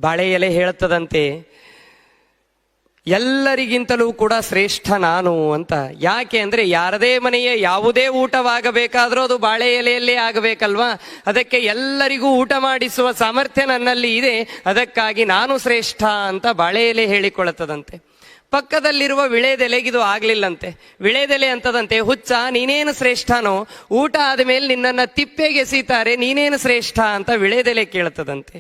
ಬಾಳೆ ಎಲೆ ಹೇಳ್ತದಂತೆ, ಎಲ್ಲರಿಗಿಂತಲೂ ಕೂಡ ಶ್ರೇಷ್ಠ ನಾನು ಅಂತ. ಯಾಕೆ ಅಂದ್ರೆ ಯಾರದೇ ಮನೆಯ ಯಾವುದೇ ಊಟವಾಗಬೇಕಾದ್ರೂ ಅದು ಬಾಳೆ ಎಲೆಯಲ್ಲೇ ಆಗಬೇಕಲ್ವಾ. ಅದಕ್ಕೆ ಎಲ್ಲರಿಗೂ ಊಟ ಮಾಡಿಸುವ ಸಾಮರ್ಥ್ಯ ನನ್ನಲ್ಲಿ ಇದೆ, ಅದಕ್ಕಾಗಿ ನಾನು ಶ್ರೇಷ್ಠ ಅಂತ ಬಾಳೆ ಎಲೆ ಹೇಳಿಕೊಳ್ಳುತ್ತದಂತೆ. ಪಕ್ಕದಲ್ಲಿರುವ ವಿಳೆದೆಲೆಗಿದು ಆಗ್ಲಿಲ್ಲಂತೆ. ವಿಳೆದೆಲೆ ಅಂತದಂತೆ, ಹುಚ್ಚ ನೀನೇನು ಶ್ರೇಷ್ಠನೋ, ಊಟ ಆದ್ಮೇಲೆ ನಿನ್ನನ್ನ ತಿಪ್ಪೆಗೆ ಎಸೀತಾರೆ, ನೀನೇನು ಶ್ರೇಷ್ಠ ಅಂತ ವಿಳೆದೆಲೆ ಕೇಳ್ತದಂತೆ.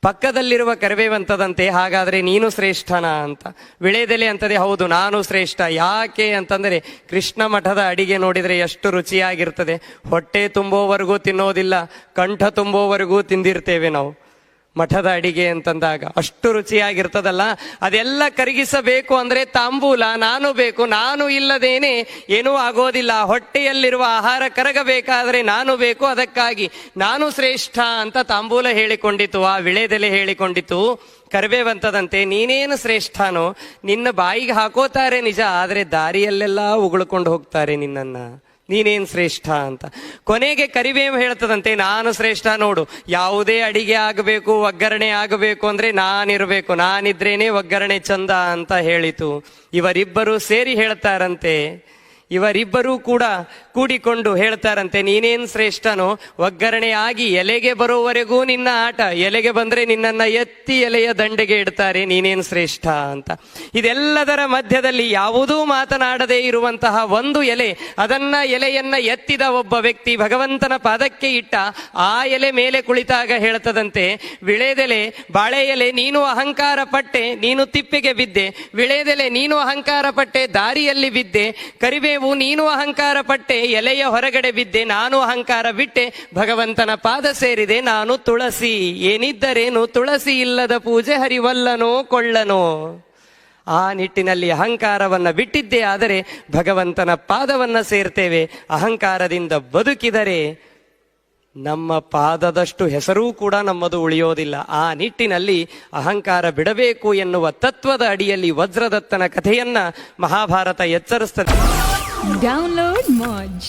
ಪಕ್ಕದಲ್ಲಿರುವ ಕರಿಬೇವಂತದಂತೆ, ಹಾಗಾದ್ರೆ ನೀನು ಶ್ರೇಷ್ಠನಾ ಅಂತ. ವಿಳೆದೆಲೆ ಅಂತದೆ, ಹೌದು ನಾನು ಶ್ರೇಷ್ಠ. ಯಾಕೆ ಅಂತಂದ್ರೆ ಕೃಷ್ಣ ಮಠದ ಅಡಿಗೆ ನೋಡಿದ್ರೆ ಎಷ್ಟು ರುಚಿಯಾಗಿರ್ತದೆ. ಹೊಟ್ಟೆ ತುಂಬೋವರೆಗೂ ತಿನ್ನೋದಿಲ್ಲ, ಕಂಠ ತುಂಬೋವರೆಗೂ ತಿಂದಿರ್ತೇವೆ ನಾವು. ಮಠದ ಅಡಿಗೆ ಅಂತಂದಾಗ ಅಷ್ಟು ರುಚಿಯಾಗಿರ್ತದಲ್ಲ. ಅದೆಲ್ಲ ಕರಗಿಸಬೇಕು ಅಂದ್ರೆ ತಾಂಬೂಲ ನಾನು ಬೇಕು, ನಾನು ಇಲ್ಲದೇನೆ ಏನೂ ಆಗೋದಿಲ್ಲ. ಹೊಟ್ಟೆಯಲ್ಲಿರುವ ಆಹಾರ ಕರಗಬೇಕಾದ್ರೆ ನಾನು ಬೇಕು, ಅದಕ್ಕಾಗಿ ನಾನು ಶ್ರೇಷ್ಠ ಅಂತ ತಾಂಬೂಲ ಹೇಳಿಕೊಂಡಿತು, ಆ ವಿಳೆದೆಲೆ ಹೇಳಿಕೊಂಡಿತು. ಕರಿಬೇವಂತದಂತೆ, ನೀನೇನು ಶ್ರೇಷ್ಠನೋ, ನಿನ್ನ ಬಾಯಿಗೆ ಹಾಕೋತಾರೆ ನಿಜ, ಆದ್ರೆ ದಾರಿಯಲ್ಲೆಲ್ಲ ಉಗುಳ್ಕೊಂಡು ಹೋಗ್ತಾರೆ ನಿನ್ನನ್ನ, ನೀನೇನ್ ಶ್ರೇಷ್ಠ ಅಂತ. ಕೊನೆಗೆ ಕರಿಬೇವು ಹೇಳ್ತದಂತೆ, ನಾನು ಶ್ರೇಷ್ಠ ನೋಡು. ಯಾವುದೇ ಅಡಿಗೆ ಆಗಬೇಕು, ಒಗ್ಗರಣೆ ಆಗಬೇಕು ಅಂದ್ರೆ ನಾನಿರ್ಬೇಕು, ನಾನಿದ್ರೇನೆ ಒಗ್ಗರಣೆ ಚಂದ ಅಂತ ಹೇಳಿತು. ಇವರಿಬ್ಬರು ಸೇರಿ ಹೇಳ್ತಾರಂತೆ, ಇವರಿಬ್ಬರೂ ಕೂಡ ಕೂಡಿಕೊಂಡು ಹೇಳ್ತಾರಂತೆ, ನೀನೇನ್ ಶ್ರೇಷ್ಠನೋ, ಒಗ್ಗರಣೆ ಆಗಿ ಎಲೆಗೆ ಬರೋವರೆಗೂ ನಿನ್ನ ಆಟ, ಎಲೆಗೆ ಬಂದ್ರೆ ನಿನ್ನನ್ನ ಎತ್ತಿ ಎಲೆಯ ದಂಡೆಗೆ ಇಡ್ತಾರೆ, ನೀನೇನ್ ಶ್ರೇಷ್ಠ ಅಂತ. ಇದೆಲ್ಲದರ ಮಧ್ಯದಲ್ಲಿ ಯಾವುದೂ ಮಾತನಾಡದೇ ಇರುವಂತಹ ಒಂದು ಎಲೆ, ಎಲೆಯನ್ನ ಎತ್ತಿದ ಒಬ್ಬ ವ್ಯಕ್ತಿ ಭಗವಂತನ ಪಾದಕ್ಕೆ ಇಟ್ಟ. ಆ ಎಲೆ ಮೇಲೆ ಕುಳಿತಾಗ ಹೇಳ್ತದಂತೆ, ವಿಳೆದೆಲೆ, ಬಾಳೆ ಎಲೆ ನೀನು ಅಹಂಕಾರ ಪಟ್ಟೆ, ನೀನು ತಿಪ್ಪೆಗೆ ಬಿದ್ದೆ. ವಿಳೆದೆಲೆ ನೀನು ಅಹಂಕಾರ ಪಟ್ಟೆ, ದಾರಿಯಲ್ಲಿ ಬಿದ್ದೆ. ಕರಿಬೇವು ನೀನು ಅಹಂಕಾರ ಪಟ್ಟೆ, ಎಲೆಯ ಹೊರಗಡೆ ಬಿದ್ದೆ. ನಾನು ಅಹಂಕಾರ ಬಿಟ್ಟೆ, ಭಗವಂತನ ಪಾದ ಸೇರಿದೆ. ನಾನು ತುಳಸಿ, ಏನಿದ್ದರೇನು ತುಳಸಿ ಇಲ್ಲದ ಪೂಜೆ ಹರಿವಲ್ಲನೋ ಕೊಳ್ಳನೋ. ಆ ನಿಟ್ಟಿನಲ್ಲಿ ಅಹಂಕಾರವನ್ನ ಬಿಟ್ಟಿದ್ದೇ ಆದರೆ ಭಗವಂತನ ಪಾದವನ್ನ ಸೇರ್ತೇವೆ. ಅಹಂಕಾರದಿಂದ ಬದುಕಿದರೆ ನಮ್ಮ ಪಾದದಷ್ಟು ಹೆಸರೂ ಕೂಡ ನಮ್ಮದು ಉಳಿಯೋದಿಲ್ಲ. ಆ ನಿಟ್ಟಿನಲ್ಲಿ ಅಹಂಕಾರ ಬಿಡಬೇಕು ಎನ್ನುವ ತತ್ವದ ಅಡಿಯಲ್ಲಿ ವಜ್ರದತ್ತನ ಕಥೆಯನ್ನ ಮಹಾಭಾರತ ಎಚ್ಚರಿಸ್ತದೆ. Download Moj.